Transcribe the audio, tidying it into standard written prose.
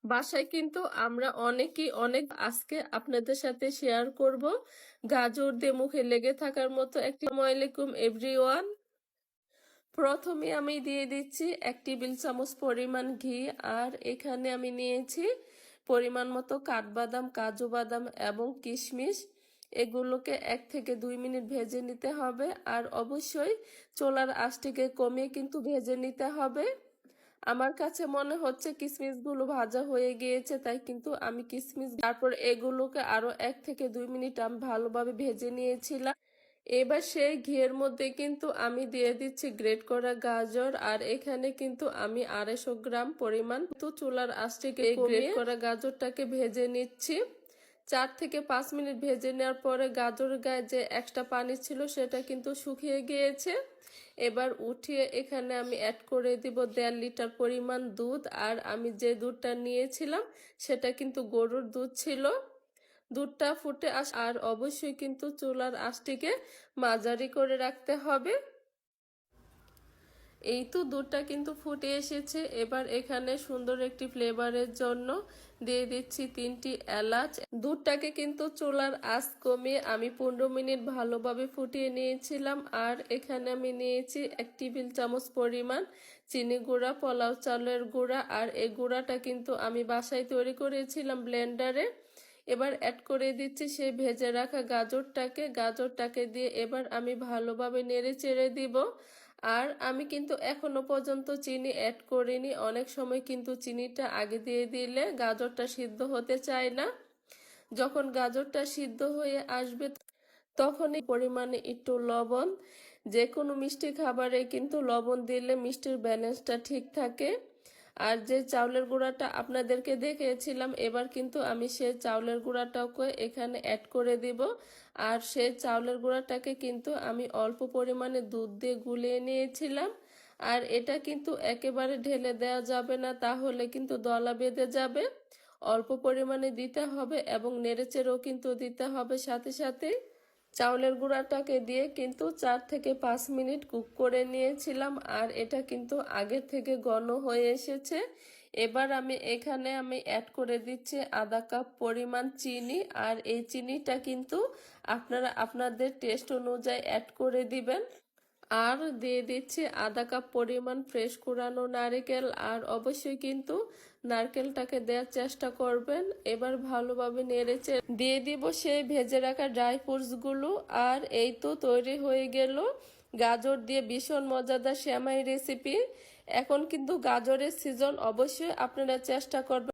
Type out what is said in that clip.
বাসায় কিন্তু আমরা অনেকেই অনেক আজকে আপনাদের সাথে শেয়ার করব গাজর দিয়ে মুখে লেগে থাকার মতো একটি। আসসালামু আলাইকুম এভরিওয়ান। প্রথমে আমি দিয়ে দিচ্ছি 1 টেবিল চামচ পরিমাণ ঘি, আর এখানে আমি নিয়েছি পরিমাণ মতো কাঠবাদাম, কাজু বাদাম এবং কিশমিশ। এগুলোকে 1 থেকে 2 মিনিট ভেজে নিতে হবে, আর অবশ্যই চুলার আঁচটিকে কমিয়ে কিন্তু ভেজে নিতে হবে। আমার কাছে মনে হচ্ছে কিশমিশগুলো ভাজা হয়ে গিয়েছে, তাই কিন্তু আমি তারপর এগুলোকে আরো 1 থেকে 2 মিনিট আমি ভালোভাবে ভেজে নিয়েছিলাম। এবার সেই ঘিয়ের মধ্যে কিন্তু আমি দিয়ে দিচ্ছি গ্রেট করা গাজর, আর এখানে কিন্তু আমি 250 গ্রাম পরিমাণ তো চুলার আঁচটিকে গ্রেট করা গাজরটাকে ভেজে নিচ্ছি। 4 থেকে 5 মিনিট ভেজে নেওয়ার পরে গাজরের গায়ে যে এক্সট্রা পানি ছিল সেটা কিন্তু শুকিয়ে গিয়েছে। এবার উঠিয়ে এখানে আমি অ্যাড করে দিব 1.5 লিটার পরিমাণ দুধ, আর আমি যে দুধটা নিয়েছিলাম সেটা কিন্তু গরুর দুধ ছিল। দুধটা ফুটে আর অবশ্যই কিন্তু চুলার আঁচটিকে মাঝারি করে রাখতে হবে। এই তো দুধটা কিন্তু ফুটে এসেছে। এবার এখানে সুন্দর একটি ফ্লেভারের জন্য দিয়ে দিচ্ছি 3টি এলাচ। দুধটাকে কিন্তু চুলার আঁচ কমিয়ে আমি 15 মিনিট ভালোভাবে ফুটিয়ে নিয়েছিলাম। আর এখানে আমি নিয়েছি 1 টেবিল চামচ পরিমাণ চিনি গুঁড়া, পোলাও চালের গুঁড়া, আর এই গুঁড়াটা কিন্তু আমি বাসায় তৈরি করেছিলাম ব্লেন্ডারে। এবার অ্যাড করে দিচ্ছি সেই ভেজে রাখা গাজরটাকে দিয়ে এবার আমি ভালোভাবে নেড়ে চেড়ে দিব। আর আমি কিন্তু এখনো পর্যন্ত চিনি অ্যাড করিনি। অনেক সময় কিন্তু চিনিটা আগে দিয়ে দিলে গাজরটা সিদ্ধ হতে চায় না। যখন গাজরটা সিদ্ধ হয়ে আসবে তখনই পরিমাণে একটু লবণ, যে কোনো মিষ্টি খাবারে কিন্তু লবণ দিলে মিষ্টির ব্যালেন্সটা ঠিক থাকে। আর যে চাউলের গুঁড়াটা আপনাদেরকে দেখিয়েছিলাম, এবার কিন্তু আমি সেই চাউলের গুঁড়াটাকে এখানে অ্যাড করে দিব। আর সেই চাউলের গুঁড়াটাকে কিন্তু আমি অল্প পরিমাণে দুধ দিয়ে গুলিয়ে নিয়েছিলাম। আর এটা কিন্তু একেবারে ঢেলে দেওয়া যাবে না, তাহলে কিন্তু দলা বেঁধে যাবে। অল্প পরিমাণে দিতে হবে এবং নেড়েচেড়েও কিন্তু দিতে হবে সাথে সাথে। চাউলের গুঁড়াটাকে দিয়ে কিন্তু 4 থেকে 5 মিনিট কুক করে নিয়েছিলাম, আর এটা কিন্তু আগের থেকে ঘন হয়ে এসেছে। এবার আমি এখানে অ্যাড করে দিচ্ছি আধা কাপ পরিমাণ চিনি, আর এই চিনিটা কিন্তু আপনারা আপনাদের টেস্ট অনুযায়ী অ্যাড করে দিবেন। আর দিয়ে দিচ্ছি আধা কাপ পরিমাণ ফ্রেশ কুড়ানো নারকেল, আর অবশ্যই কিন্তু নারকেলটাকে দেওয়ার চেষ্টা করবেন। এবার ভালোভাবে নেড়েচে দিয়ে দিব সেই ভেজে রাখা ড্রাই ফ্রুটস গুলো। আর এই তো তৈরি হয়ে গেল গাজর দিয়ে ভীষণ মজাদার সেমাই রেসিপি। এখন কিন্তু গাজরের সিজন, অবশ্যই আপনারা চেষ্টা করবেন।